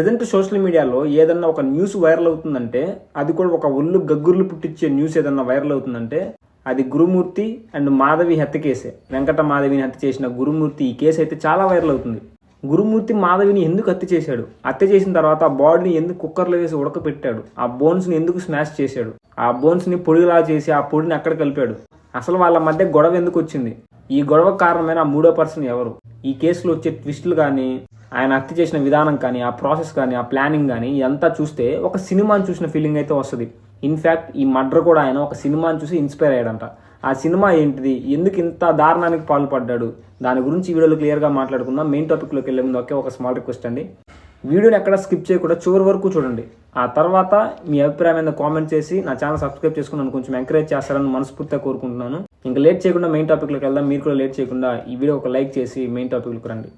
Present social మీడియాలో ఏదన్నా ఒక న్యూస్ వైరల్ అవుతుందంటే, అది కూడా ఒక ఒళ్ళు గగ్గుర్లు పుట్టించే న్యూస్ ఏదన్నా వైరల్ అవుతుందంటే అది గురుమూర్తి అండ్ మాధవి హత్య కేసే. వెంకట మాధవిని హత్య చేసిన గురుమూర్తి ఈ కేసు అయితే చాలా వైరల్ అవుతుంది. గురుమూర్తి మాధవిని ఎందుకు హత్య చేశాడు, హత్య చేసిన తర్వాత ఆ బాడీని ఎందుకు కుక్కర్లో వేసి ఉడకపెట్టాడు, ఆ బోన్స్ని ఎందుకు స్మాష్ చేశాడు, ఆ బోన్స్ని పొడిలా చేసి ఆ పొడిని అక్కడ కలిపాడు, అసలు వాళ్ళ మధ్య గొడవ ఎందుకు వచ్చింది, ఈ గొడవ కారణమైన ఆ మూడో పర్సన్ ఎవరు, ఈ కేసులో వచ్చే ట్విస్టులు కానీ, ఆయన హత్య చేసిన విధానం కానీ, ఆ ప్రాసెస్ కానీ, ఆ ప్లానింగ్ కానీ ఇదంతా చూస్తే ఒక సినిమాని చూసిన ఫీలింగ్ అయితే వస్తుంది. ఇన్ఫ్యాక్ట్ ఈ మర్డర్ కూడా ఆయన ఒక సినిమాని చూసి ఇన్స్పైర్ అయ్యాడంట. ఆ సినిమా ఏంటిది, ఎందుకు ఇంత దారుణానికి పాల్పడ్డాడు, దాని గురించి ఈ వీడియోలో క్లియర్గా మాట్లాడుకుందాం. మెయిన్ టాపిక్లోకి వెళ్ళే ముందు ఒక స్మాల్ రిక్వెస్ట్ అండి, వీడియోని ఎక్కడ స్కిప్ చేయకుండా చివరి వరకు చూడండి. ఆ తర్వాత మీ అభిప్రాయం మీద కామెంట్ చేసి నా ఛానల్ సబ్స్క్రైబ్ చేసుకుని నన్ను కొంచెం ఎంకరేజ్ చేస్తారని మనస్ఫూర్తిగా కోరుకుంటున్నాను. ఇంకా లేట్ చేయకుండా మెయిన్ టాపిక్లోకి వెళ్దాం. మీరు కూడా లేట్ చేయకుండా ఈ వీడియో ఒక లైక్ చేసి మెయిన్ టాపిక్లోకి రండి.